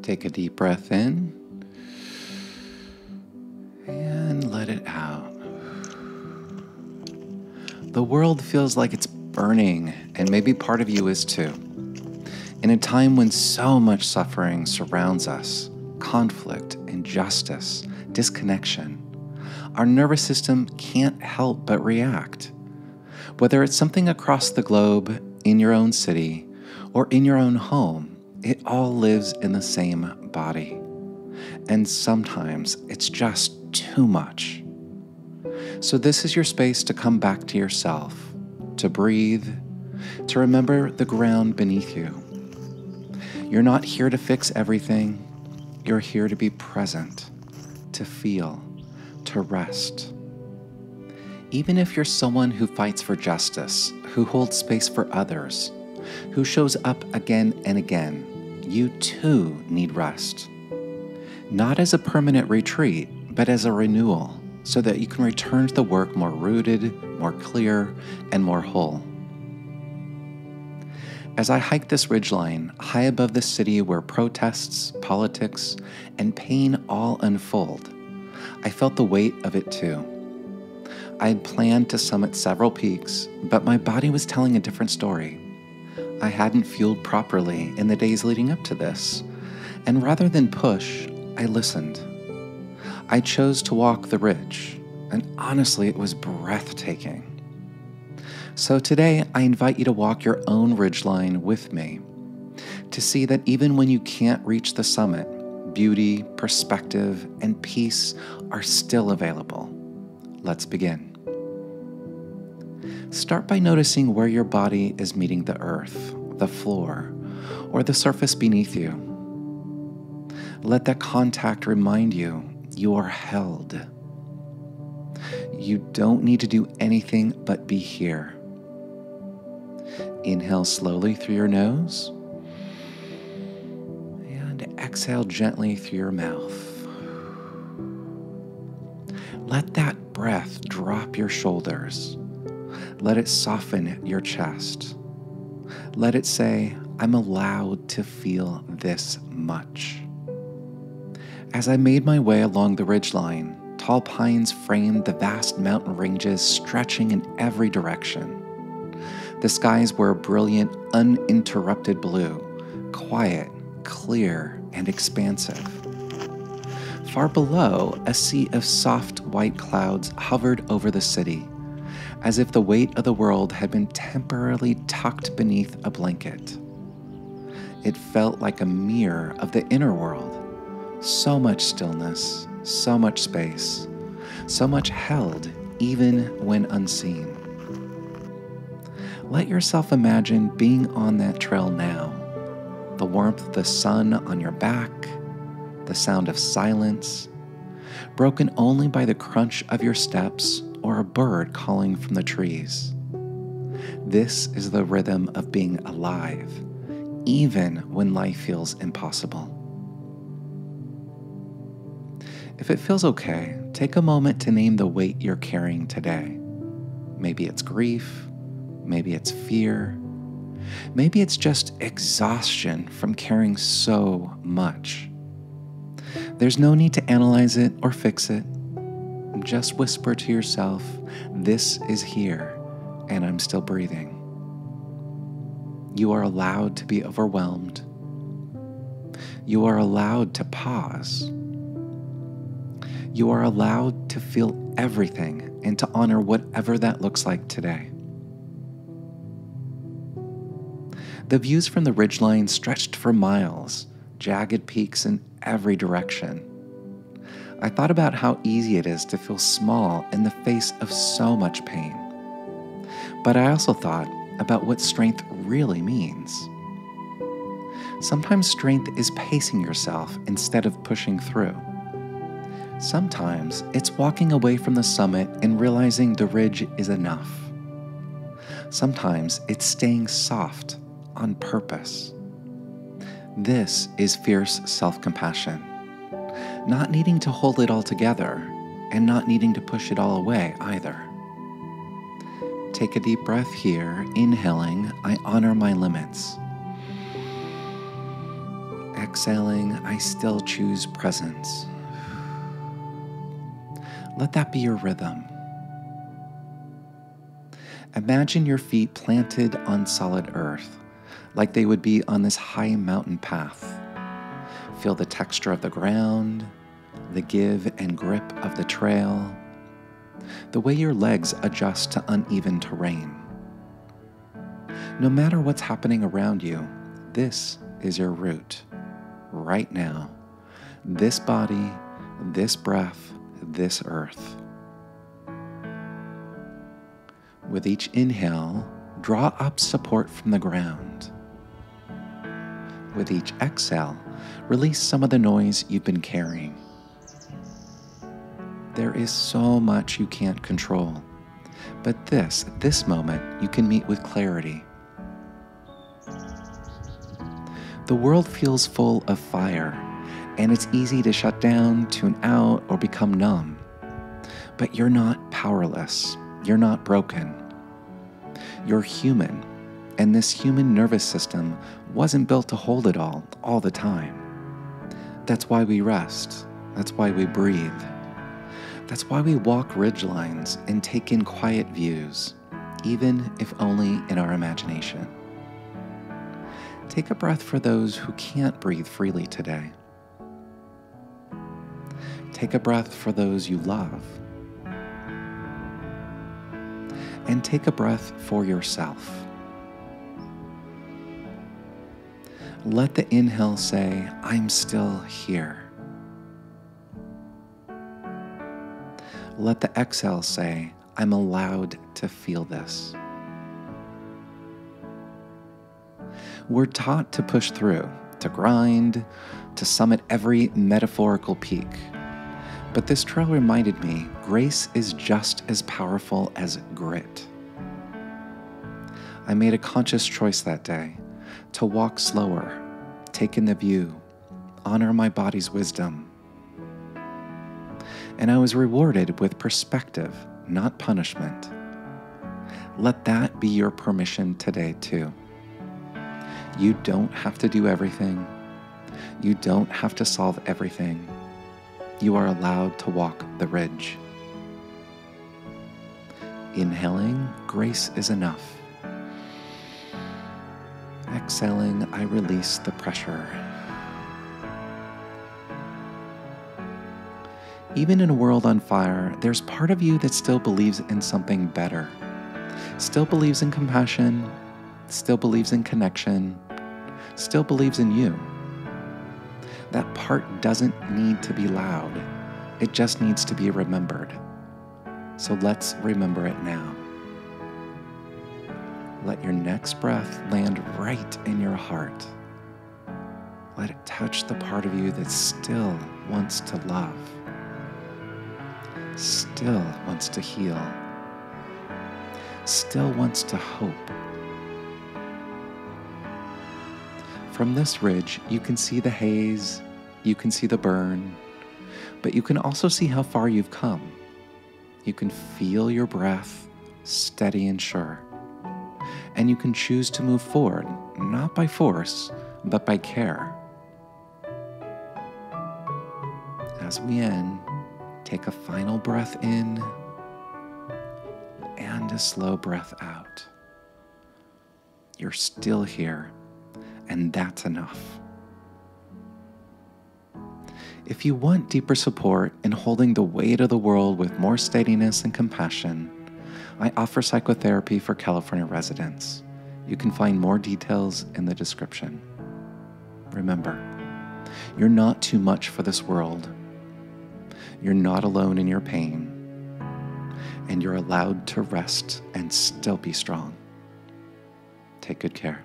Take a deep breath in and let it out. The world feels like it's burning, and maybe part of you is too. In a time when so much suffering surrounds us, conflict, injustice, disconnection, our nervous system can't help but react. Whether it's something across the globe, in your own city, or in your own home, it all lives in the same body. And sometimes it's just too much. So this is your space to come back to yourself, to breathe, to remember the ground beneath you. You're not here to fix everything. You're here to be present, to feel, to rest. Even if you're someone who fights for justice, who holds space for others, who shows up again and again, you too need rest. Not as a permanent retreat, but as a renewal, so that you can return to the work more rooted, more clear, and more whole. As I hike this ridgeline, high above the city where protests, politics, and pain all unfold, I felt the weight of it too. I had planned to summit several peaks, but my body was telling a different story. I hadn't fueled properly in the days leading up to this, and rather than push, I listened. I chose to walk the ridge, and honestly, it was breathtaking. So today, I invite you to walk your own ridgeline with me, to see that even when you can't reach the summit, beauty, perspective, and peace are still available. Let's begin. Start by noticing where your body is meeting the earth, the floor, or the surface beneath you. Let that contact remind you you are held. You don't need to do anything but be here. Inhale slowly through your nose and exhale gently through your mouth. Let that breath drop your shoulders. Let it soften your chest. Let it say, I'm allowed to feel this much. As I made my way along the ridgeline, tall pines framed the vast mountain ranges stretching in every direction. The skies were a brilliant, uninterrupted blue, quiet, clear, and expansive. Far below, a sea of soft white clouds hovered over the city, as if the weight of the world had been temporarily tucked beneath a blanket. It felt like a mirror of the inner world. So much stillness, so much space, so much held even when unseen. Let yourself imagine being on that trail now. The warmth of the sun on your back, the sound of silence, broken only by the crunch of your steps or a bird calling from the trees. This is the rhythm of being alive, even when life feels impossible. If it feels okay, take a moment to name the weight you're carrying today. Maybe it's grief, maybe it's fear, maybe it's just exhaustion from carrying so much. There's no need to analyze it or fix it. Just whisper to yourself, this is here, and I'm still breathing. You are allowed to be overwhelmed. You are allowed to pause. You are allowed to feel everything and to honor whatever that looks like today. The views from the ridgeline stretched for miles, jagged peaks in every direction. I thought about how easy it is to feel small in the face of so much pain. But I also thought about what strength really means. Sometimes strength is pacing yourself instead of pushing through. Sometimes it's walking away from the summit and realizing the ridge is enough. Sometimes it's staying soft on purpose. This is fierce self-compassion. Not needing to hold it all together and not needing to push it all away either. Take a deep breath here, inhaling, I honor my limits. Exhaling, I still choose presence. Let that be your rhythm. Imagine your feet planted on solid earth, like they would be on this high mountain path. Feel the texture of the ground, the give and grip of the trail, the way your legs adjust to uneven terrain. No matter what's happening around you, this is your route. Right now, this body, this breath, this earth. With each inhale, draw up support from the ground. With each exhale, release some of the noise you've been carrying. There is so much you can't control, but this moment, you can meet with clarity. The world feels full of fire, and it's easy to shut down, tune out, or become numb. But you're not powerless. You're not broken. You're human, and this human nervous system wasn't built to hold it all the time. That's why we rest. That's why we breathe. That's why we walk ridgelines and take in quiet views, even if only in our imagination. Take a breath for those who can't breathe freely today. Take a breath for those you love. And take a breath for yourself. Let the inhale say, I'm still here. Let the exhale say, I'm allowed to feel this. We're taught to push through, to grind, to summit every metaphorical peak. But this trail reminded me, grace is just as powerful as grit. I made a conscious choice that day to walk slower, take in the view, honor my body's wisdom. And I was rewarded with perspective, not punishment. Let that be your permission today, too. You don't have to do everything. You don't have to solve everything. You are allowed to walk the ridge. Inhaling, grace is enough. Exhaling, I release the pressure. Even in a world on fire, there's part of you that still believes in something better, still believes in compassion, still believes in connection, still believes in you. That part doesn't need to be loud. It just needs to be remembered. So let's remember it now. Let your next breath land right in your heart. Let it touch the part of you that still wants to love, still wants to heal, still wants to hope. From this ridge, you can see the haze, you can see the burn, but you can also see how far you've come. You can feel your breath, steady and sure. And you can choose to move forward, not by force, but by care. As we end, take a final breath in and a slow breath out. You're still here, and that's enough. If you want deeper support in holding the weight of the world with more steadiness and compassion, I offer psychotherapy for California residents. You can find more details in the description. Remember, you're not too much for this world. You're not alone in your pain, and you're allowed to rest and still be strong. Take good care.